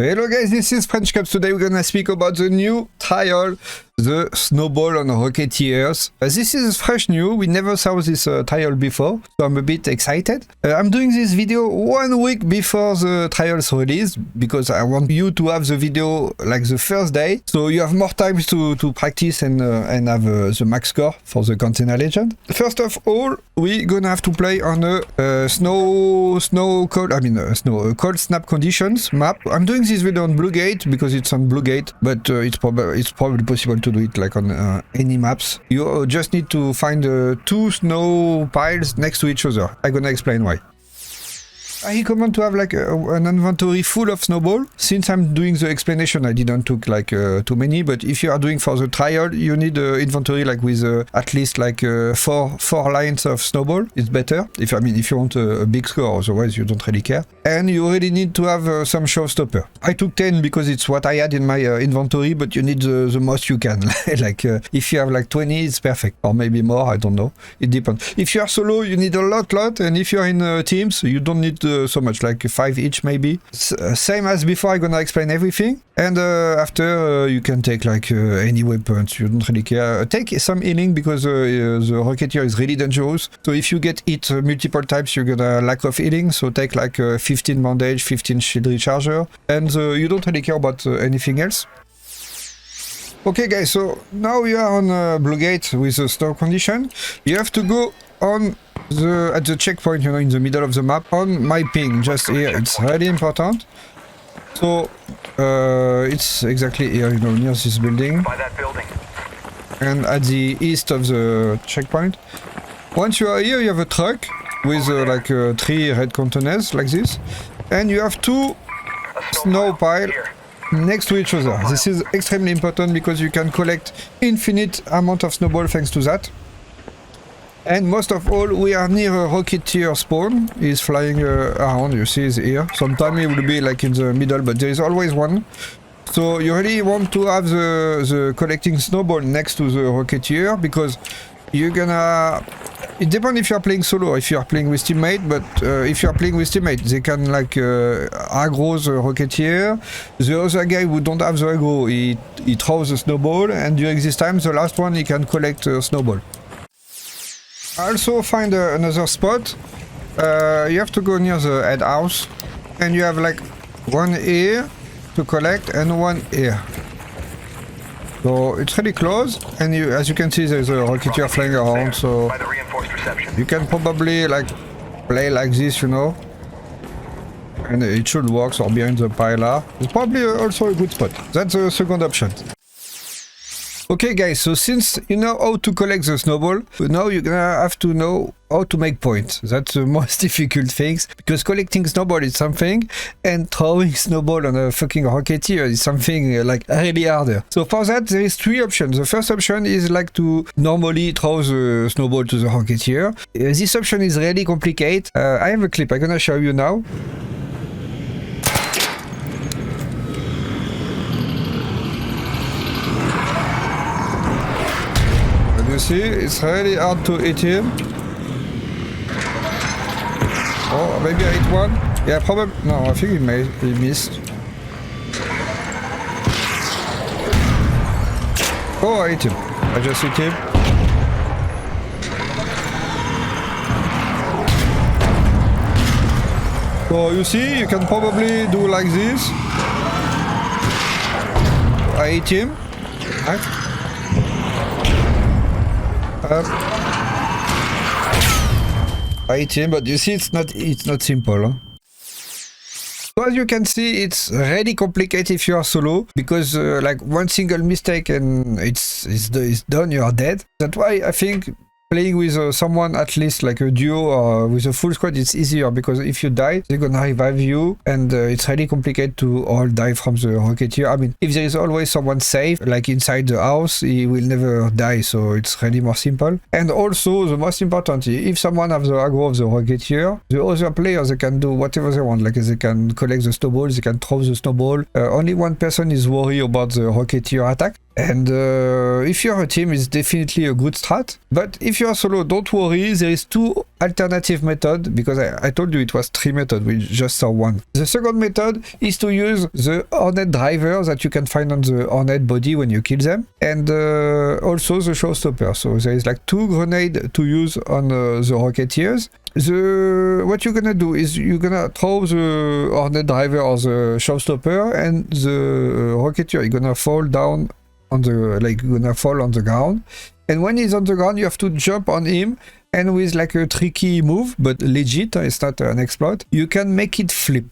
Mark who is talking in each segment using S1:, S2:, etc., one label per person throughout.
S1: Hello guys, this is Frenchcops. Today we're gonna speak about the new trial, the Snowball on Rocketeers. This is fresh new, we never saw this trial before, so I'm a bit excited. I'm doing this video 1 week before the trials release, because I want you to have the video like the first day, so you have more time to practice and have the max score for the Container Legend. First of all, we're gonna have to play on a cold snap conditions map. I'm doing this video on Blue Gate because it's on Blue Gate, but it's probably possible to do it like on any maps. You just need to find 2 snow piles next to each other. I'm gonna explain why. I recommend to have like an inventory full of snowball. Since I'm doing the explanation, I didn't took like too many, but if you are doing for the trial, you need inventory like with at least like four lines of snowball. It's better if you want a big score, otherwise you don't really care. And you really need to have some showstopper. I took 10 because it's what I had in my inventory, but you need the most you can. Like if you have like 20, it's perfect, or maybe more, I don't know, it depends. If you are solo, you need a lot, and if you are in teams, you don't need so much, like 5 each maybe. Same as before, I'm gonna explain everything, and after you can take like any weapons, you don't really care. Take some healing because the Rocketeer is really dangerous, so if you get hit multiple times you're gonna lack of healing, so take like 15 bandage, 15 shield recharger, and you don't really care about anything else. Okay guys, so now you are on Blue Gate with the snow condition. You have to go on at the checkpoint, you know, in the middle of the map, on my ping, just here. It's really important. So it's exactly here, you know, near this building.
S2: By that building.
S1: And at the east of the checkpoint. Once you are here, you have a truck with like 3 red containers like this, and you have 2 snow piles next to each other. This is extremely important because you can collect infinite amount of snowball thanks to that. And most of all, we are near a Rocketeer spawn. He's flying around, you see he's here. Sometimes he will be like in the middle, but there is always one. So you really want to have the collecting snowball next to the Rocketeer, because you're gonna... It depends if you are playing solo or if you are playing with teammates, but if you are playing with teammates, they can like aggro the Rocketeer. The other guy who don't have the aggro, he throws the snowball, and during this time, the last one, he can collect a snowball. Also find another spot. You have to go near the head house, and you have like 1 here to collect and 1 here. So it's really close, and as you can see, there's a Rocketeer flying around, so you can probably like play like this, you know, and it should work, or behind the pillar. It's probably also a good spot. That's the second option. Okay guys, so since you know how to collect the snowball, now you're gonna have to know how to make points. That's the most difficult things, because collecting snowball is something, and throwing snowball on a fucking Rocketeer is something like really harder. So for that there is 3 options. The first option is like to normally throw the snowball to the Rocketeer. This option is really complicated. I have a clip I'm gonna show you now. You see, it's really hard to hit him. Oh, maybe I hit one. Yeah, probably. No, I think he missed. Oh, I hit him. I just hit him. So you see, you can probably do like this. I hit him. Right? I hit him, but you see it's not simple, huh? So as you can see, it's really complicated if you are solo, because like 1 single mistake and it's done, you are dead. That's why I think playing with someone, at least like a duo or with a full squad, it's easier, because if you die, they're gonna revive you, and it's really complicated to all die from the Rocketeer. I mean, if there is always someone safe, like inside the house, he will never die, so it's really more simple. And also, the most important, if someone has the aggro of the Rocketeer, the other players, they can do whatever they want, like they can collect the snowballs, they can throw the snowball. Only one person is worried about the Rocketeer attack, And if you're a team, it's definitely a good strat. But if you're solo, don't worry, there is 2 alternative methods, because I told you it was 3 methods, we just saw 1. The second method is to use the Hornet driver that you can find on the Hornet body when you kill them, and also the showstopper. So there is like 2 grenades to use on the Rocketeers. What you're gonna do is you're gonna throw the Hornet driver or the showstopper, and the Rocketeer is gonna fall down on the, like, gonna fall on the ground. And when he's on the ground, you have to jump on him, and with like a tricky move, but legit, it's not an exploit, you can make it flip.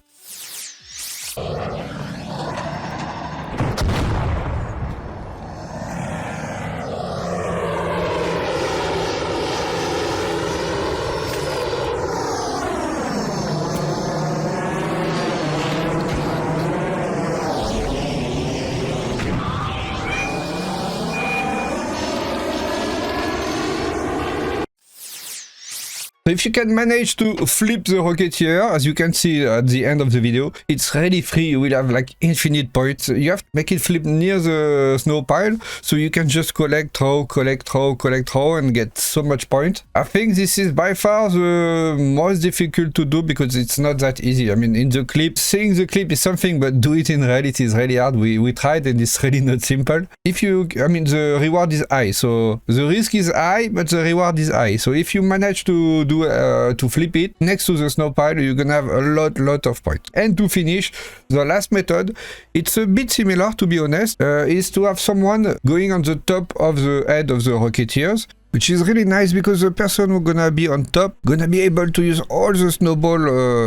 S1: So if you can manage to flip the Rocketeer, as you can see at the end of the video, it's really free. You will have like infinite points. You have to make it flip near the snow pile, so you can just collect, throw, collect, throw, collect, throw, and get so much point. I think this is by far the most difficult to do, because it's not that easy. I mean, in the clip, seeing the clip is something, but do it in reality is really hard. We tried, and it's really not simple. If you, I mean, the reward is high, so the risk is high, but the reward is high. So if you manage to do to flip it next to the snow pile, you're gonna have a lot of points. And to finish, the last method, it's a bit similar, to be honest, is to have someone going on the top of the head of the Rocketeers, which is really nice, because the person who's gonna be on top gonna be able to use all the snowball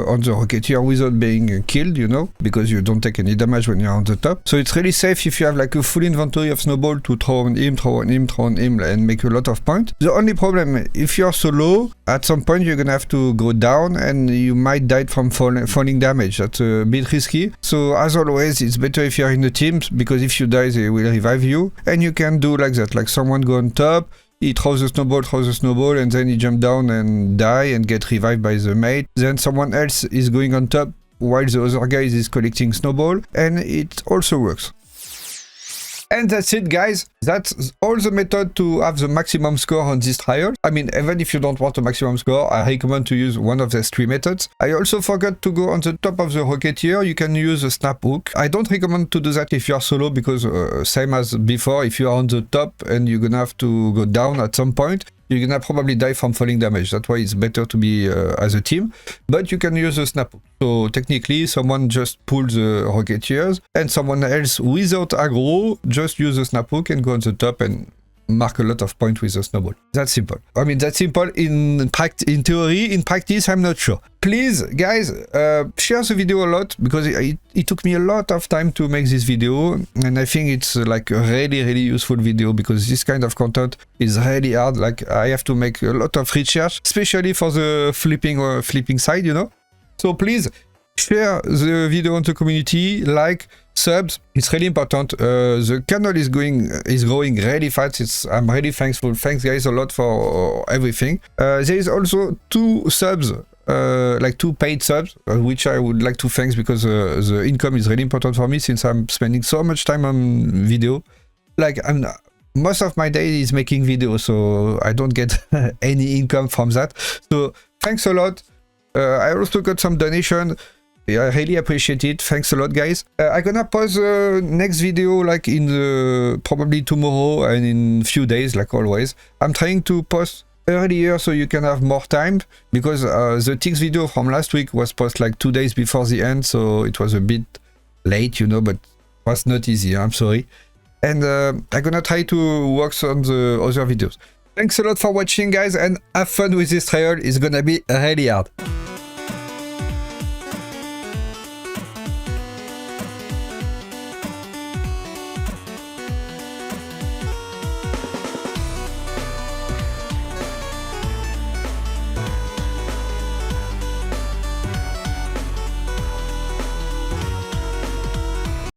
S1: on the Rocketeer without being killed, you know, because you don't take any damage when you're on the top. So it's really safe if you have like a full inventory of snowball to throw on him, throw on him, throw on him, and make a lot of points. The only problem, if you're solo, at some point you're gonna have to go down, and you might die from falling damage. That's a bit risky. So as always, it's better if you're in the teams, because if you die, they will revive you. And you can do like that, like someone go on top, he throws the snowball, and then he jump down and die and get revived by the mate. Then someone else is going on top while the other guy is collecting snowball, and it also works. And that's it, guys. That's all the method to have the maximum score on this trial. I mean, even if you don't want a maximum score, I recommend to use one of these 3 methods. I also forgot to go on the top of the Rocketeer. You can use a snap hook. I don't recommend to do that if you're solo, because same as before, if you're on the top and you're gonna have to go down at some point, you're gonna probably die from falling damage. That's why it's better to be as a team. But you can use a snap hook. So technically, someone just pulls the Rocketeers, and someone else without aggro just use a snap hook and go on the top and mark a lot of points with a snowball. That's simple. I mean, that's simple in theory. In practice, I'm not sure. Please, guys, share the video a lot, because it took me a lot of time to make this video, and I think it's like a really useful video, because this kind of content is really hard. Like, I have to make a lot of research, especially for the flipping side, you know. So please share the video on the community, like, subs. It's really important. The channel is growing really fast. I'm really thankful. Thanks, guys, a lot for everything. There is also 2 subs, like 2 paid subs, which I would like to thank, because the income is really important for me, since I'm spending so much time on video. Like, most of my day is making videos, so I don't get any income from that. So thanks a lot. I also got some donation. I really appreciate it. Thanks a lot, guys. I'm gonna pause the next video like in probably tomorrow and in few days, like always. I'm trying to post earlier so you can have more time, because the Tix video from last week was posted like 2 days before the end, so it was a bit late, you know, but it was not easy. I'm sorry. And I'm gonna try to work on the other videos. Thanks a lot for watching, guys, and have fun with this trial. It's gonna be really hard.